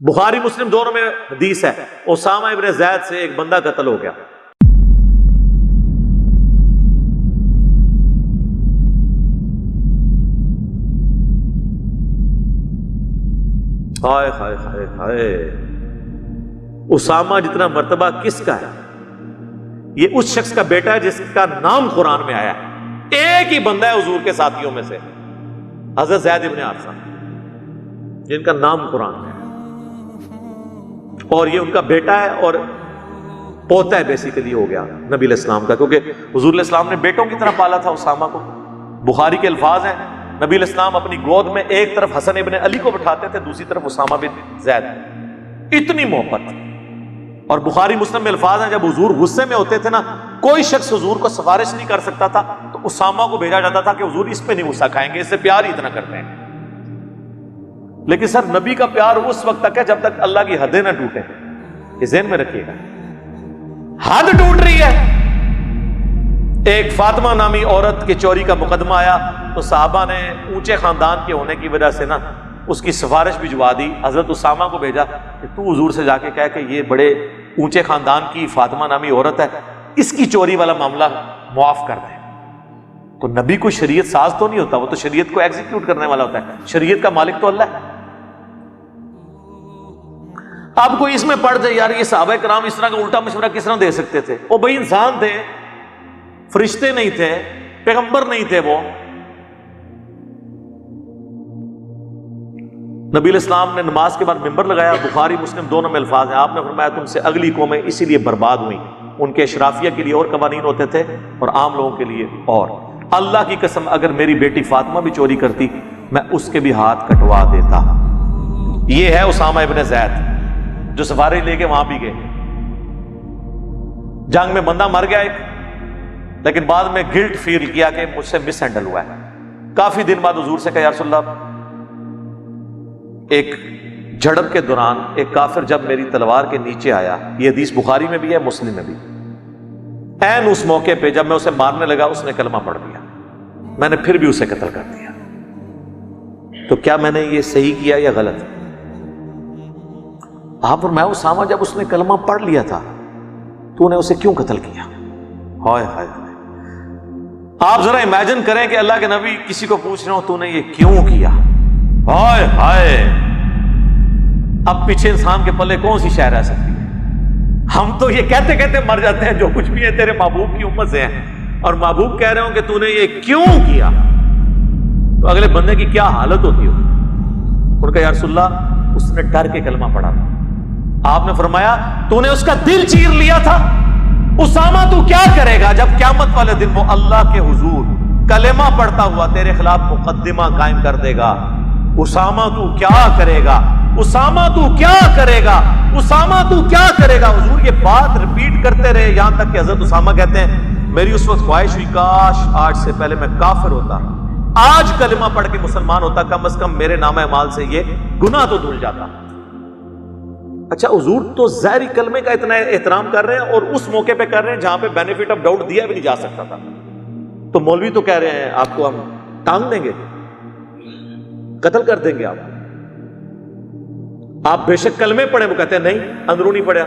بخاری مسلم دونوں میں حدیث ہے، اسامہ ابن زید سے ایک بندہ قتل ہو گیا۔ ہائے ہائے ہائے ہائے، اسامہ جتنا مرتبہ کس کا ہے؟ یہ اس شخص کا بیٹا ہے جس کا نام قرآن میں آیا ہے، ایک ہی بندہ ہے حضور کے ساتھیوں میں سے، حضرت زید ابن حارثہ، جن کا نام قرآن میں ہے، اور یہ ان کا بیٹا ہے اور پوتا ہے بیسیکلی ہو گیا نبی علیہ السلام کا، کیونکہ حضور علیہ السلام نے بیٹوں کی طرح پالا تھا اسامہ کو۔ بخاری کے الفاظ ہیں، نبی علیہ السلام اپنی گود میں ایک طرف حسن ابن علی کو بٹھاتے تھے، دوسری طرف اسامہ بن زید، اتنی محبت۔ اور بخاری مسلم میں الفاظ ہیں، جب حضور غصے میں ہوتے تھے نا، کوئی شخص حضور کو سفارش نہیں کر سکتا تھا تو اسامہ کو بھیجا جاتا تھا کہ حضور اس پہ نہیں غصہ کھائیں گے، اس سے پیار ہی اتنا کرتے ہیں۔ لیکن سر نبی کا پیار اس وقت تک ہے جب تک اللہ کی حدیں نہ ٹوٹیں، یہ ذہن میں رکھیے گا۔ حد ٹوٹ رہی ہے، ایک فاطمہ نامی عورت کے چوری کا مقدمہ آیا تو صحابہ نے اونچے خاندان کے ہونے کی وجہ سے نا اس کی سفارش بھجوا دی، حضرت اسامہ کو بھیجا کہ تو حضور سے جا کے کہہ کہ یہ بڑے اونچے خاندان کی فاطمہ نامی عورت ہے، اس کی چوری والا معاملہ معاف کر دیں۔ تو نبی کوئی شریعت ساز تو نہیں ہوتا، وہ تو شریعت کو ایگزیکیوٹ کرنے والا ہوتا ہے، شریعت کا مالک تو اللہ ہے۔ اب کوئی اس میں پڑھ جائے یار یہ صحابہ کرام اس طرح کا الٹا مشورہ کس طرح دے سکتے تھے؟ وہ بھائی انسان تھے، فرشتے نہیں تھے، پیغمبر نہیں تھے وہ۔ نبی علیہ السلام نے نماز کے بعد ممبر لگایا، بخاری مسلم دونوں میں الفاظ ہیں، آپ نے فرمایا تم سے اگلی قومیں اسی لیے برباد ہوئیں، ان کے اشرافیہ کے لیے اور قوانین ہوتے تھے اور عام لوگوں کے لیے اور۔ اللہ کی قسم اگر میری بیٹی فاطمہ بھی چوری کرتی میں اس کے بھی ہاتھ کٹوا دیتا۔ یہ ہے اسامہ ابن زید جو سفارش لے کے وہاں بھی گئے، جنگ میں بندہ مر گیا ایک، لیکن بعد میں گلٹ فیل کیا کہ مجھ سے مس ہینڈل ہوا ہے۔ کافی دن بعد حضور سے کہا یا رسول اللہ، ایک جھڑپ کے دوران ایک کافر جب میری تلوار کے نیچے آیا، یہ حدیث بخاری میں بھی ہے مسلم میں بھی، عین اس موقع پہ جب میں اسے مارنے لگا اس نے کلمہ پڑھ دیا، میں نے پھر بھی اسے قتل کر دیا، تو کیا میں نے یہ صحیح کیا یا غلط؟ آپ فرمایا اسامہ جب اس نے کلمہ پڑھ لیا تھا تو نے اسے کیوں قتل کیا؟ ہائے ہائے ہائے، آپ ذرا امیجن کریں کہ اللہ کے نبی کسی کو پوچھ رہے ہو تو نے یہ کیوں کیا؟ ہائے ہائے، اب پیچھے انسان کے پلے کون سی شے رہ سکتی ہے؟ ہم تو یہ کہتے کہتے مر جاتے ہیں جو کچھ بھی ہے تیرے محبوب کی امت سے ہیں، اور محبوب کہہ رہے ہوں کہ تو نے یہ کیوں کیا، تو اگلے بندے کی کیا حالت ہوتی ہوگی؟ ان کا یا رسول اللہ اس نے ڈر کے کلمہ پڑھا تھا۔ آپ نے فرمایا تو نے اس کا دل چیر لیا تھا، اسامہ تو کیا کرے گا جب قیامت والے دن وہ اللہ کے حضور کلمہ پڑھتا ہوا تیرے خلاف مقدمہ قائم کر دے گا؟ اسامہ تو کیا کرے گا؟ اسامہ تو کیا کرے گا؟ اسامہ تو کیا کرے گا؟ حضور یہ بات ریپیٹ کرتے رہے یہاں تک کہ حضرت اسامہ کہتے ہیں میری اس وقت خواہش ہوئی کاش آج سے پہلے میں کافر ہوتا، آج کلمہ پڑھ کے مسلمان ہوتا، کم از کم میرے نامہ اعمال سے یہ گناہ تو دھل جاتا۔ اچھا حضور تو ظاہری کلمے کا اتنا احترام کر رہے ہیں اور اس موقع پہ کر رہے ہیں جہاں پہ بینیفٹ آف ڈاؤٹ دیا بھی نہیں جا سکتا تھا، تو مولوی تو کہہ رہے ہیں آپ کو ہم ٹانگ دیں گے، قتل کر دیں گے آپ بے شک کلمے پڑھیں، وہ کہتے ہیں نہیں اندرونی پڑھا۔